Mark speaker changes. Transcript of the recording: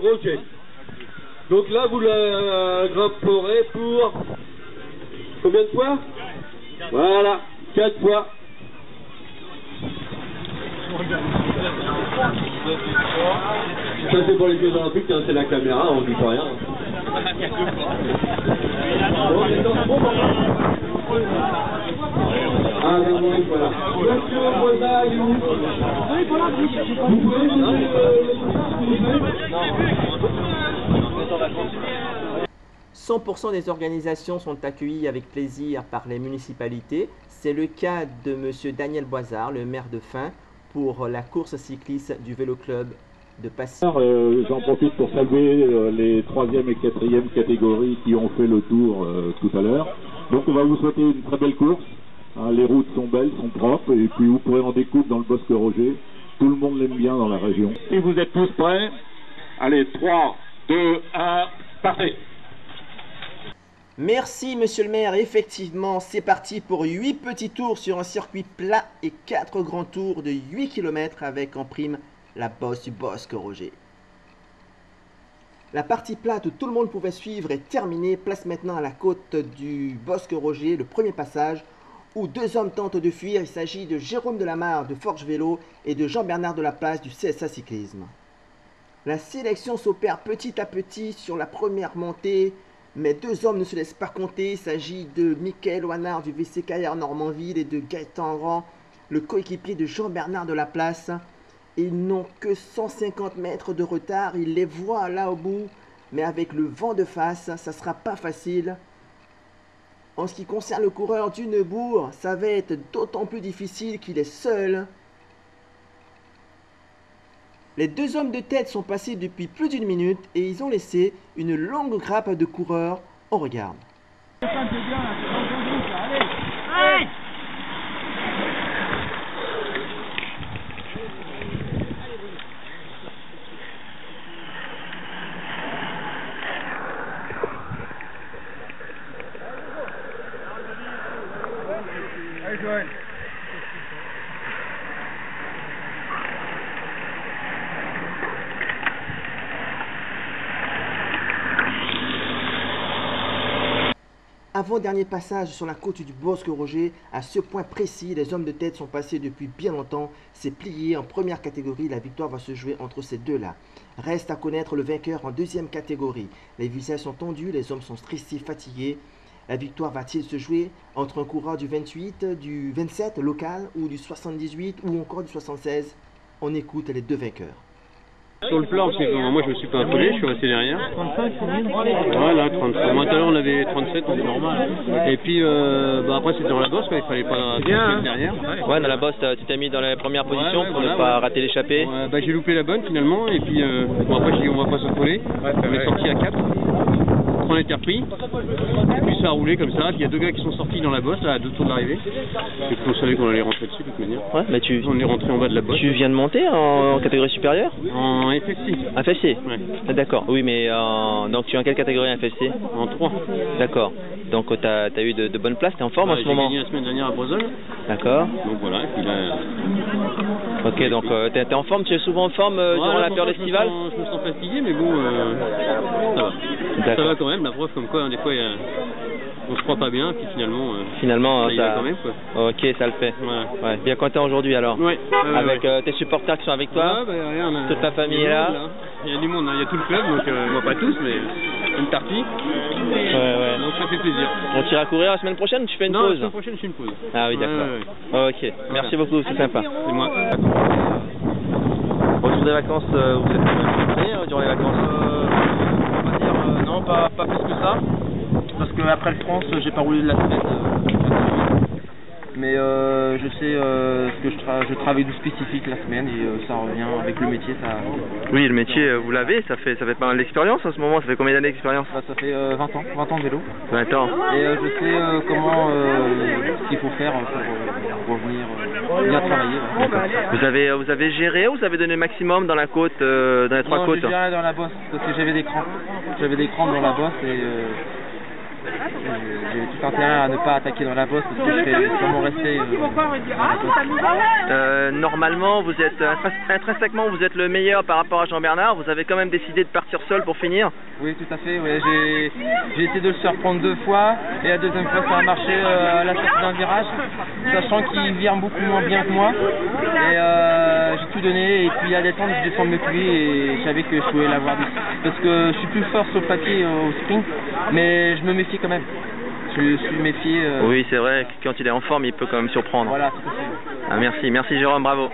Speaker 1: Roger. Donc là, vous la grimperez pour combien de fois? Voilà, 4 fois. Ça c'est pour les Jeux Olympiques, hein, c'est la caméra, on dit pas rien. Ah, oui, voilà. Monsieur Voisin, il est où? Vous pouvez donner le
Speaker 2: 100% des organisations sont accueillies avec plaisir par les municipalités. C'est le cas de M. Daniel Boisard, le maire de Fain, pour la course cycliste du Vélo Club de Passy.
Speaker 3: J'en profite pour saluer les 3e et 4e catégories qui ont fait le tour tout à l'heure. Donc on va vous souhaiter une très belle course. Les routes sont belles, sont propres, et puis vous pourrez en découvrir dans le Bosque Roger. Tout le monde l'aime bien dans la région.
Speaker 4: Et vous êtes tous prêts? Allez, 3, 2, 1, partez!
Speaker 2: Merci monsieur le maire, effectivement c'est parti pour 8 petits tours sur un circuit plat et 4 grands tours de 8 km avec en prime la bosse du Bosque Roger. La partie plate où tout le monde pouvait suivre est terminée, place maintenant à la côte du Bosque Roger, le premier passage où 2 hommes tentent de fuir. Il s'agit de Jérôme Delamarre de Forge Vélo et de Jean-Bernard Delaplace du CSA Cyclisme. La sélection s'opère petit à petit sur la première montée, mais 2 hommes ne se laissent pas compter. Il s'agit de Michael Ouanard du VCKR Normandville et de Gaëtan Rand, le coéquipier de Jean-Bernard Delaplace. Ils n'ont que 150 mètres de retard, ils les voient là au bout, mais avec le vent de face, ça sera pas facile. En ce qui concerne le coureur du Neubourg, ça va être d'autant plus difficile qu'il est seul. Les 2 hommes de tête sont passés depuis plus d'1 minute et ils ont laissé une longue grappe de coureurs. On regarde.
Speaker 5: Allez.
Speaker 2: Avant-dernier passage sur la côte du Bosque Roger, à ce point précis, les hommes de tête sont passés depuis bien longtemps. C'est plié en première catégorie, la victoire va se jouer entre ces deux-là. Reste à connaître le vainqueur en 2e catégorie. Les visages sont tendus, les hommes sont stressés, fatigués. La victoire va-t-il se jouer entre un coureur du 28, du 27 local ou du 78 ou encore du 76? On écoute les 2 vainqueurs.
Speaker 6: Sur le plat, moi je me suis pas affolé, je suis resté derrière. 35, voilà, 35. Moi tout à l'heure on avait 37, on est normal. Et puis après c'était dans la bosse, il fallait pas derrière.
Speaker 7: Ouais, dans la bosse, tu t'es mis dans la première position pour ne pas rater l'échappée.
Speaker 6: J'ai loupé la bonne finalement, et puis après j'ai dit on va pas s'affoler. On est sorti à 4. On était repris, et puis ça a roulé comme ça, puis il y a 2 gars qui sont sortis dans la bosse, là, à 2 tours de l'arrivée. Et puis on savait qu'on allait rentrer dessus de toute manière.
Speaker 7: Ouais, mais
Speaker 6: on est rentré en bas de la bosse.
Speaker 7: Tu viens de monter en catégorie supérieure?
Speaker 6: En FFC.
Speaker 7: FFC?
Speaker 6: Ouais.
Speaker 7: D'accord, oui, mais donc tu es en quelle catégorie FFC?
Speaker 6: En 3.
Speaker 7: D'accord, donc tu as eu de bonnes places, tu es en forme en ce moment?
Speaker 6: J'ai gagné la semaine dernière à Brozol.
Speaker 7: D'accord.
Speaker 6: Donc voilà, et puis là...
Speaker 7: Ok, donc tu es en forme, tu es souvent en forme durant la période estivale?
Speaker 6: Je me sens fatigué, mais bon, ça va. Ça va quand même, la preuve comme quoi, des fois, on se croit pas bien, puis finalement ça
Speaker 7: ça...
Speaker 6: quand même, quoi.
Speaker 7: Ok, ça le fait.
Speaker 6: Ouais.
Speaker 7: Bien content aujourd'hui alors?
Speaker 6: Ouais.
Speaker 7: Avec tes supporters qui sont avec toi?
Speaker 6: Regarde,
Speaker 7: toute la famille est là?
Speaker 6: Il y a du monde, il y a tout le club, donc on voit pas tous, mais une partie.
Speaker 7: Ouais.
Speaker 6: Donc ça fait plaisir.
Speaker 7: On tire à courir la semaine prochaine ou tu fais une pause?
Speaker 6: La semaine prochaine, je fais une pause.
Speaker 7: Ah oui, d'accord. Ok, merci beaucoup, c'est sympa.
Speaker 6: C'est moi.
Speaker 7: Retour des vacances, vous êtes concentrés durant les vacances?
Speaker 8: On va dire non, pas plus que ça. Parce que après le trans, j'ai pas roulé de la semaine. Mais je sais que je travaille du spécifique la semaine et ça revient avec le métier. Ça...
Speaker 7: Oui, le métier, vous l'avez, ça fait pas mal d'expérience en ce moment, ça fait combien d'années d'expérience?
Speaker 8: Ça fait 20 ans de vélo.
Speaker 7: 20 ans.
Speaker 8: Et je sais comment ce qu'il faut faire pour revenir bien travailler.
Speaker 7: Vous avez géré ou vous avez donné le maximum dans la côte, dans les 3 côtes?
Speaker 8: Non, j'ai géré dans la bosse parce que j'avais des crampes. J'avais des crampes dans la bosse et J'ai tout intérêt à ne pas attaquer dans la bosse parce que je fais sûrement rester
Speaker 7: Normalement, vous êtes intrinsèquement, vous êtes le meilleur par rapport à Jean-Bernard. Vous avez quand même décidé de partir seul pour finir.
Speaker 8: Oui, tout à fait. Ouais. J'ai essayé de le surprendre 2 fois et la deuxième fois ça a marché à la sortie d'un virage, sachant qu'il vire beaucoup moins bien que moi. Et j'ai tout donné et puis à descendre, je descends de mes pluies et je savais que je pouvais l'avoir vite. Parce que je suis plus fort sur le papier au sprint, mais je me méfie quand même. Je suis méfié.
Speaker 7: Oui, c'est vrai que quand il est en forme, il peut quand même surprendre.
Speaker 8: Voilà, tout à fait.
Speaker 7: Ah, merci Jérôme, bravo.